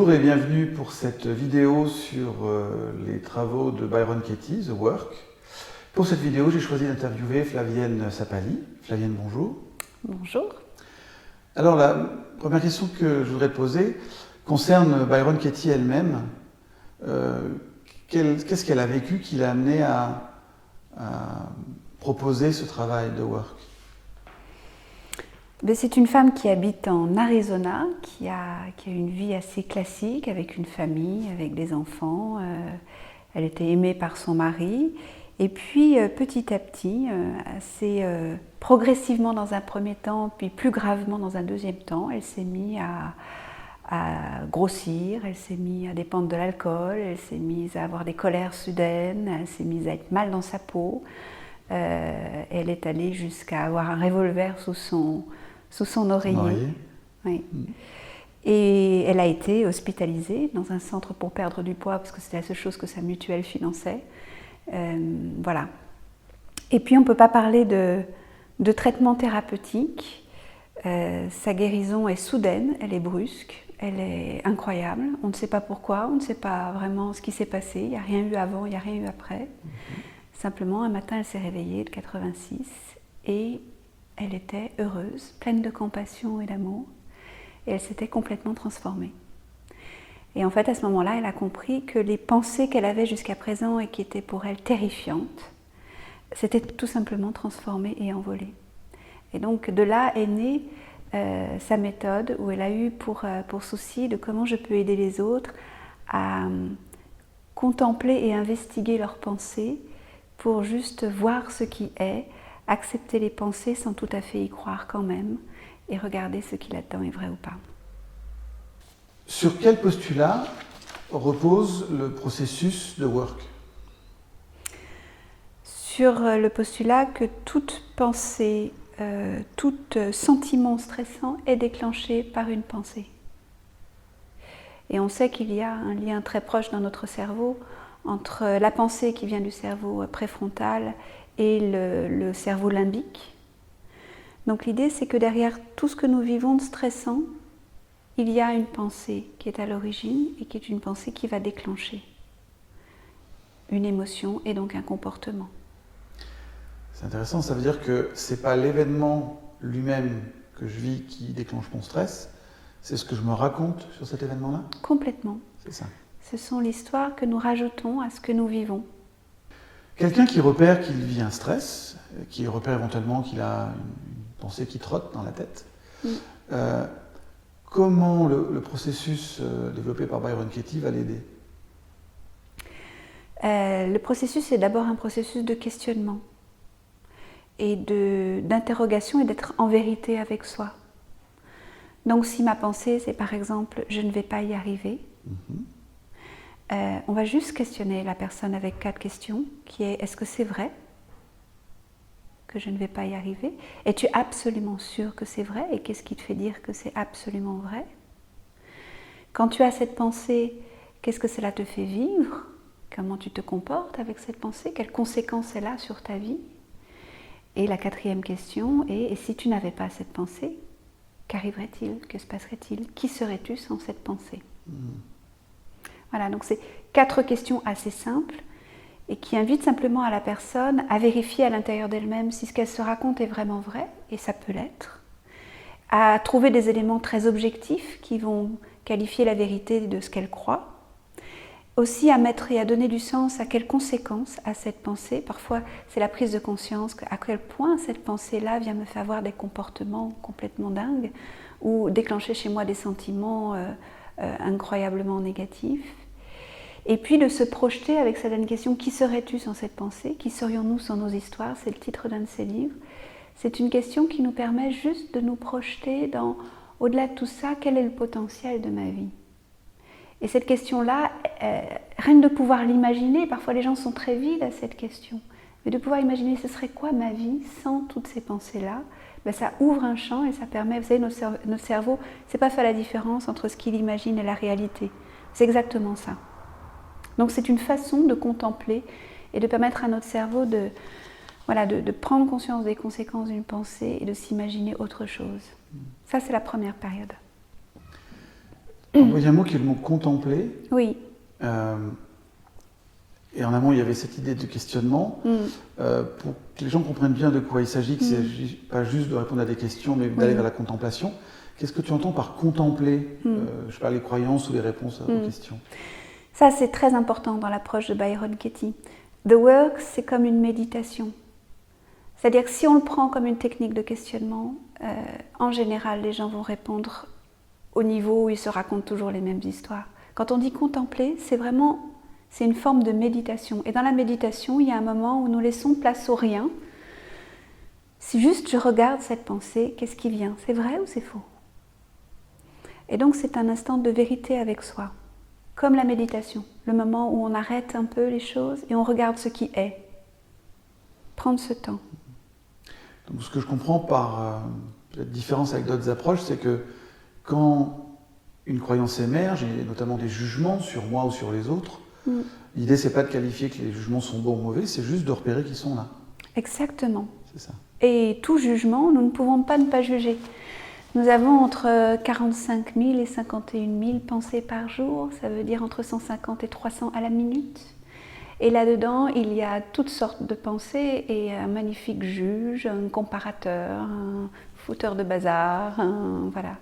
Bonjour et bienvenue pour cette vidéo sur les travaux de Byron Katie, The Work. Pour cette vidéo, j'ai choisi d'interviewer Flavienne Sapali. Flavienne, bonjour. Bonjour. Alors la première question que je voudrais te poser concerne Byron Katie elle-même. Qu'est-ce qu'elle a vécu qui l'a amené à proposer ce travail de Work? C'est une femme qui habite en Arizona, qui a une vie assez classique, avec une famille, avec des enfants. Elle était aimée par son mari. Et puis petit à petit, assez progressivement dans un premier temps, puis plus gravement dans un deuxième temps, elle s'est mise à grossir, elle s'est mise à dépendre de l'alcool, elle s'est mise à avoir des colères soudaines, elle s'est mise à être mal dans sa peau. Elle est allée jusqu'à avoir un revolver sous son oreiller. Oui. Et elle a été hospitalisée dans un centre pour perdre du poids parce que c'était la seule chose que sa mutuelle finançait. Voilà. Et puis on ne peut pas parler de traitement thérapeutique. Sa guérison est soudaine, elle est brusque, elle est incroyable. On ne sait pas pourquoi, on ne sait pas vraiment ce qui s'est passé. Il n'y a rien eu avant, il n'y a rien eu après. Simplement, un matin, elle s'est réveillée de 86 et elle était heureuse, pleine de compassion et d'amour. Et elle s'était complètement transformée. Et en fait, à ce moment-là, elle a compris que les pensées qu'elle avait jusqu'à présent et qui étaient pour elle terrifiantes, s'étaient tout simplement transformées et envolées. Et donc, de là est née sa méthode où elle a eu pour souci de comment je peux aider les autres à contempler et investiguer leurs pensées pour juste voir ce qui est, accepter les pensées sans tout à fait y croire quand même et regarder ce qui là-dedans est vrai ou pas. Sur quel postulat repose le processus de Work? Sur le postulat que toute pensée, tout sentiment stressant est déclenché par une pensée. Et on sait qu'il y a un lien très proche dans notre cerveau entre la pensée qui vient du cerveau préfrontal et le cerveau limbique. Donc l'idée, c'est que derrière tout ce que nous vivons de stressant, il y a une pensée qui est à l'origine et qui est une pensée qui va déclencher une émotion et donc un comportement. C'est intéressant, ça veut dire que ce n'est pas l'événement lui-même que je vis qui déclenche mon stress, c'est ce que je me raconte sur cet événement-là? Complètement. C'est ça. Ce sont l'histoire que nous rajoutons à ce que nous vivons. Quelqu'un qui repère qu'il vit un stress, qui repère éventuellement qu'il a une pensée qui trotte dans la tête, comment le processus développé par Byron Katie va l'aider? Le processus est d'abord un processus de questionnement et d'interrogation et d'être en vérité avec soi. Donc si ma pensée c'est par exemple « je ne vais pas y arriver », on va juste questionner la personne avec 4 questions qui est « est-ce que c'est vrai que je ne vais pas y arriver? Es-tu absolument sûr que c'est vrai et qu'est-ce qui te fait dire que c'est absolument vrai? Quand tu as cette pensée, qu'est-ce que cela te fait vivre? Comment tu te comportes avec cette pensée? Quelles conséquences elle a sur ta vie? Et la 4e question est « et si tu n'avais pas cette pensée, qu'arriverait-il? Que se passerait-il? Qui serais-tu sans cette pensée ?» Voilà, donc c'est 4 questions assez simples et qui invitent simplement à la personne à vérifier à l'intérieur d'elle-même si ce qu'elle se raconte est vraiment vrai, et ça peut l'être, à trouver des éléments très objectifs qui vont qualifier la vérité de ce qu'elle croit, aussi à mettre et à donner du sens à quelles conséquences a cette pensée. Parfois, c'est la prise de conscience à quel point cette pensée-là vient me faire avoir des comportements complètement dingues ou déclencher chez moi des sentiments incroyablement négatifs. Et puis de se projeter avec cette question « Qui serais-tu sans cette pensée? Qui serions-nous sans nos histoires ?» C'est le titre d'un de ses livres. C'est une question qui nous permet juste de nous projeter dans, au-delà de tout ça, quel est le potentiel de ma vie? Et cette question-là, rien que de pouvoir l'imaginer, parfois les gens sont très vides à cette question, mais de pouvoir imaginer ce serait quoi ma vie sans toutes ces pensées-là, ça ouvre un champ et ça permet, vous savez, notre cerveau ne sait pas faire la différence entre ce qu'il imagine et la réalité. C'est exactement ça. Donc c'est une façon de contempler et de permettre à notre cerveau de prendre conscience des conséquences d'une pensée et de s'imaginer autre chose. Ça, c'est la première période. Il y a un mot qui est le mot contempler. Oui. Et en amont, il y avait cette idée de questionnement. Pour que les gens comprennent bien de quoi il s'agit, que c'est pas juste de répondre à des questions, mais d'aller vers la contemplation. Qu'est-ce que tu entends par contempler je sais pas, les croyances ou les réponses aux questions? Ça, c'est très important dans l'approche de Byron Katie. The work, c'est comme une méditation. C'est-à-dire que si on le prend comme une technique de questionnement, en général, les gens vont répondre au niveau où ils se racontent toujours les mêmes histoires. Quand on dit contempler, c'est une forme de méditation. Et dans la méditation, il y a un moment où nous laissons place au rien. Si juste je regarde cette pensée, qu'est-ce qui vient? C'est vrai ou c'est faux? Et donc c'est un instant de vérité avec soi. Comme la méditation, le moment où on arrête un peu les choses et on regarde ce qui est. Prendre ce temps. Donc, ce que je comprends par la différence avec d'autres approches, c'est que quand une croyance émerge, et notamment des jugements sur moi ou sur les autres, l'idée c'est pas de qualifier que les jugements sont bons ou mauvais, c'est juste de repérer qu'ils sont là. Exactement. C'est ça. Et tout jugement, nous ne pouvons pas ne pas juger. Nous avons entre 45 000 et 51 000 pensées par jour, ça veut dire entre 150 et 300 à la minute. Et là-dedans, il y a toutes sortes de pensées et un magnifique juge, un comparateur, un fouteur de bazar, voilà.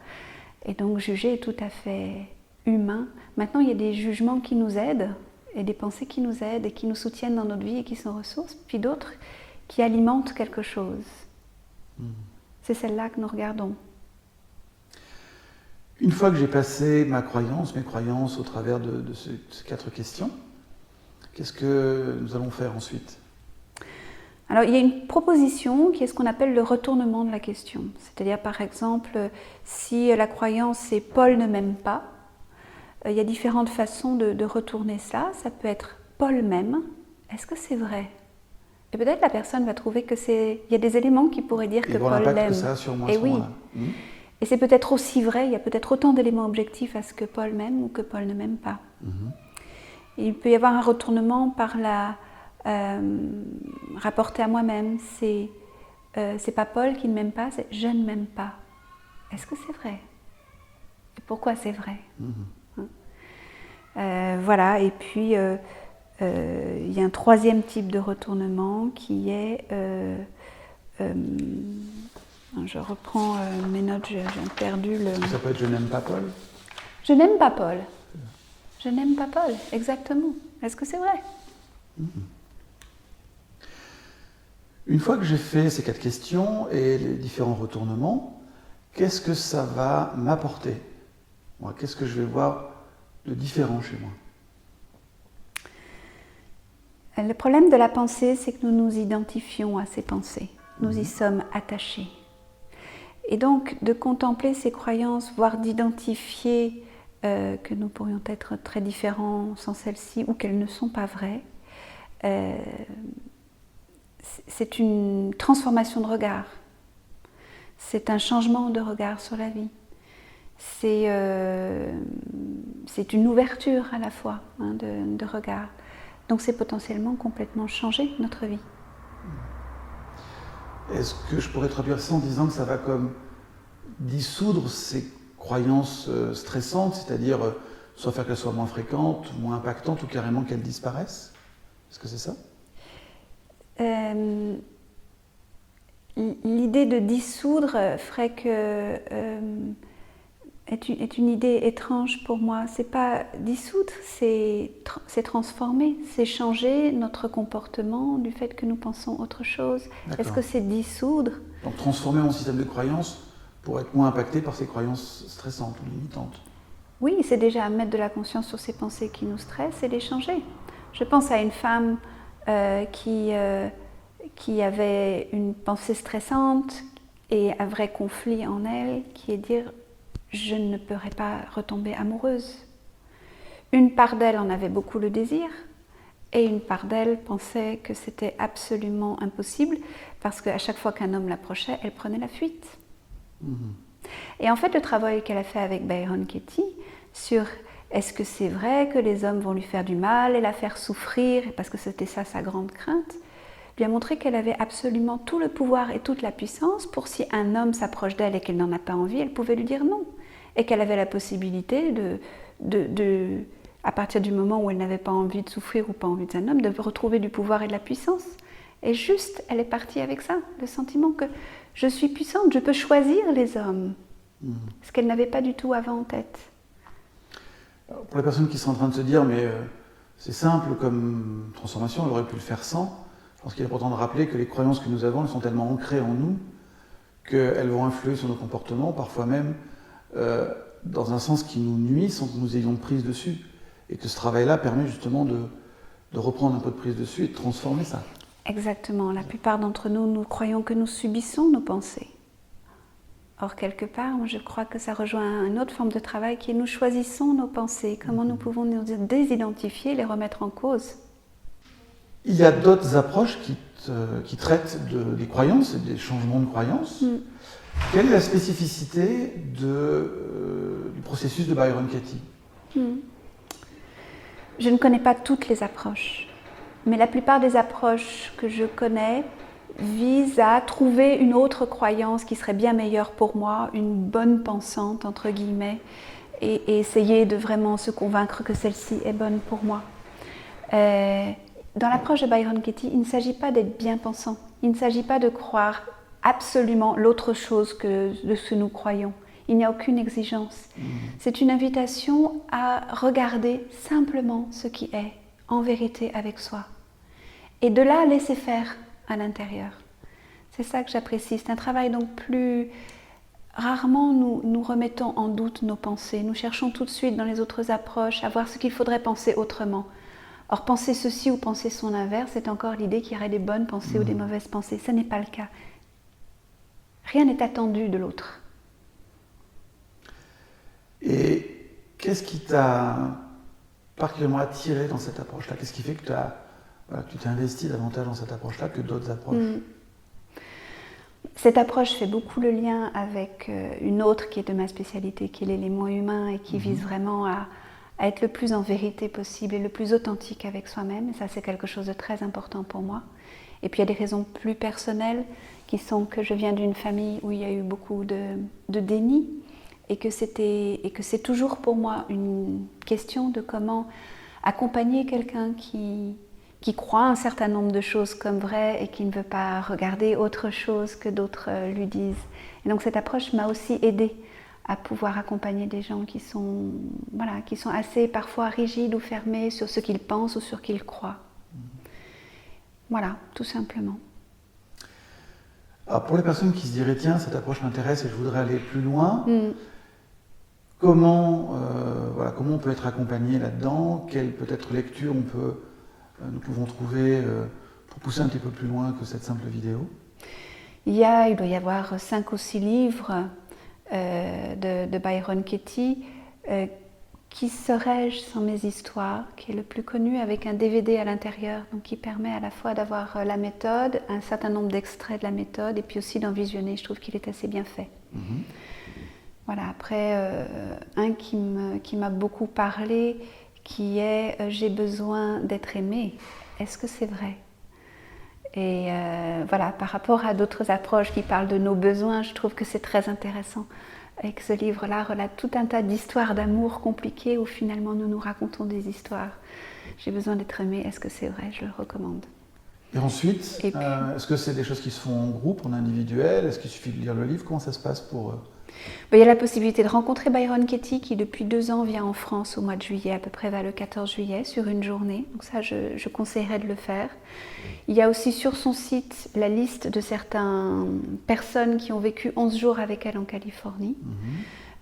Et donc juger est tout à fait humain. Maintenant, il y a des jugements qui nous aident et des pensées qui nous aident et qui nous soutiennent dans notre vie et qui sont ressources, puis d'autres qui alimentent quelque chose. C'est celle-là que nous regardons. Une fois que j'ai passé mes croyances au travers de ces 4 questions, qu'est-ce que nous allons faire ensuite? Alors, il y a une proposition qui est ce qu'on appelle le retournement de la question. C'est-à-dire, par exemple, si la croyance est « Paul ne m'aime pas », il y a différentes façons de retourner ça. Ça peut être « Paul m'aime ». Est-ce que c'est vrai? Et peut-être la personne va trouver il y a des éléments qui pourraient dire que Paul l'aime. Que ça a sur moi, et oui. Et c'est peut-être aussi vrai, il y a peut-être autant d'éléments objectifs à ce que Paul m'aime ou que Paul ne m'aime pas. Il peut y avoir un retournement par la rapporté à moi-même. C'est pas Paul qui ne m'aime pas, c'est je ne m'aime pas. Est-ce que c'est vrai? Et pourquoi c'est vrai? Voilà, et puis il y a un troisième type de retournement qui est je reprends mes notes, j'ai perdu le... Ça peut être je n'aime pas Paul? Je n'aime pas Paul. Je n'aime pas Paul, exactement. Est-ce que c'est vrai? Une fois que j'ai fait ces 4 questions et les différents retournements, qu'est-ce que ça va m'apporter? Qu'est-ce que je vais voir de différent chez moi? Le problème de la pensée, c'est que nous nous identifions à ces pensées. Nous y sommes attachés. Et donc, de contempler ces croyances, voire d'identifier que nous pourrions être très différents sans celles-ci ou qu'elles ne sont pas vraies, c'est une transformation de regard. C'est un changement de regard sur la vie. C'est une ouverture à la fois de regard. Donc c'est potentiellement complètement changer notre vie. Est-ce que je pourrais traduire ça en disant que ça va comme dissoudre ces croyances stressantes, c'est-à-dire soit faire qu'elles soient moins fréquentes, moins impactantes ou carrément qu'elles disparaissent? Est-ce que c'est ça? L'idée de dissoudre ferait que est une idée étrange pour moi. C'est pas dissoudre, c'est transformer, c'est changer notre comportement du fait que nous pensons autre chose. Est-ce que c'est dissoudre? Donc transformer mon système de croyances pour être moins impacté par ces croyances stressantes ou limitantes. Oui, c'est déjà mettre de la conscience sur ces pensées qui nous stressent et les changer. Je pense à une femme qui avait une pensée stressante et un vrai conflit en elle, qui est dire « je ne pourrais pas retomber amoureuse ». Une part d'elle en avait beaucoup le désir et une part d'elle pensait que c'était absolument impossible parce qu'à chaque fois qu'un homme l'approchait, elle prenait la fuite. Et en fait, le travail qu'elle a fait avec Byron Katie sur est-ce que c'est vrai que les hommes vont lui faire du mal et la faire souffrir, parce que c'était ça sa grande crainte, lui a montré qu'elle avait absolument tout le pouvoir et toute la puissance pour si un homme s'approche d'elle et qu'elle n'en a pas envie, elle pouvait lui dire non. et qu'elle avait la possibilité à partir du moment où elle n'avait pas envie de souffrir ou pas envie d'un homme, de retrouver du pouvoir et de la puissance. Et juste, elle est partie avec ça, le sentiment que je suis puissante, je peux choisir les hommes. Ce qu'elle n'avait pas du tout avant en tête. Alors, pour les personnes qui sont en train de se dire, mais c'est simple comme transformation, elle aurait pu le faire sans, je pense qu'il est important de rappeler que les croyances que nous avons, elles sont tellement ancrées en nous qu'elles vont influer sur nos comportements, parfois même dans un sens qui nous nuit sans que nous ayons prise dessus. Et que ce travail-là permet justement de reprendre un peu de prise dessus et de transformer ça. Exactement. La plupart d'entre nous, nous croyons que nous subissons nos pensées. Or, quelque part, moi, je crois que ça rejoint une autre forme de travail qui est nous choisissons nos pensées. Comment nous pouvons nous désidentifier, les remettre en cause. Il y a d'autres approches qui traitent des croyances et des changements de croyances. Quelle est la spécificité du processus de Byron Katie? Je ne connais pas toutes les approches, mais la plupart des approches que je connais visent à trouver une autre croyance qui serait bien meilleure pour moi, une bonne pensante, entre guillemets, et essayer de vraiment se convaincre que celle-ci est bonne pour moi. Dans l'approche de Byron Katie, il ne s'agit pas d'être bien pensant, il ne s'agit pas de croire absolument l'autre chose de ce que nous croyons. Il n'y a aucune exigence. C'est une invitation à regarder simplement ce qui est, en vérité, avec soi. Et de là, laisser faire à l'intérieur. C'est ça que j'apprécie. C'est un travail donc plus... Rarement nous remettons en doute nos pensées. Nous cherchons tout de suite dans les autres approches à voir ce qu'il faudrait penser autrement. Or, penser ceci ou penser son inverse, c'est encore l'idée qu'il y aurait des bonnes pensées ou des mauvaises pensées. Ce n'est pas le cas. Rien n'est attendu de l'autre. Et qu'est-ce qui t'a particulièrement attiré dans cette approche-là? Qu'est-ce qui fait que tu t'es investi davantage dans cette approche-là que d'autres approches? Cette approche fait beaucoup le lien avec une autre qui est de ma spécialité, qui est l'élément humain et qui vise vraiment à être le plus en vérité possible et le plus authentique avec soi-même. Et ça, c'est quelque chose de très important pour moi. Et puis, il y a des raisons plus personnelles qui sont que je viens d'une famille où il y a eu beaucoup de déni. Et que c'est toujours pour moi une question de comment accompagner quelqu'un qui croit un certain nombre de choses comme vraies et qui ne veut pas regarder autre chose que d'autres lui disent. Et donc cette approche m'a aussi aidée à pouvoir accompagner des gens qui sont assez parfois rigides ou fermés sur ce qu'ils pensent ou sur ce qu'ils croient. Voilà, tout simplement. Alors pour les personnes qui se diraient, tiens, cette approche m'intéresse et je voudrais aller plus loin, comment on peut être accompagné là-dedans? Quelle peut-être lecture nous pouvons trouver pour pousser un petit peu plus loin que cette simple vidéo? Il doit y avoir 5 ou 6 livres de Byron Katie. Qui serais-je sans mes histoires, qui est le plus connu, avec un DVD à l'intérieur, donc qui permet à la fois d'avoir la méthode, un certain nombre d'extraits de la méthode, et puis aussi d'en visionner. Je trouve qu'il est assez bien fait. Voilà, après, un qui m'a beaucoup parlé, qui est « J'ai besoin d'être aimé ». Est-ce que c'est vrai? Et voilà, par rapport à d'autres approches qui parlent de nos besoins, je trouve que c'est très intéressant. Et que ce livre-là relate tout un tas d'histoires d'amour compliquées où finalement nous nous racontons des histoires. J'ai besoin d'être aimée, est-ce que c'est vrai? Je le recommande. Et ensuite, est-ce que c'est des choses qui se font en groupe, en individuel? Est-ce qu'il suffit de lire le livre? Comment ça se passe pour... Il y a la possibilité de rencontrer Byron Katie qui depuis 2 ans vient en France au mois de juillet, à peu près vers le 14 juillet, sur une journée. Donc ça, je conseillerais de le faire. Il y a aussi sur son site la liste de certaines personnes qui ont vécu 11 jours avec elle en Californie.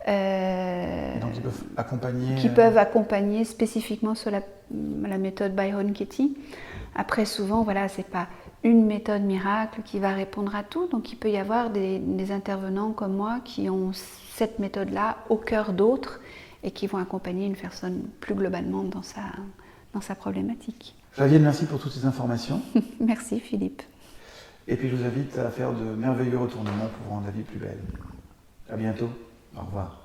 Donc ils peuvent accompagner... Qui peuvent accompagner spécifiquement sur la méthode Byron Katie. Après, souvent, voilà, c'est pas une méthode miracle qui va répondre à tout. Donc il peut y avoir des intervenants comme moi qui ont cette méthode-là au cœur d'autres et qui vont accompagner une personne plus globalement dans sa problématique. Flavienne, merci pour toutes ces informations. Merci Philippe. Et puis je vous invite à faire de merveilleux retournements pour rendre la vie plus belle. À bientôt. Au revoir.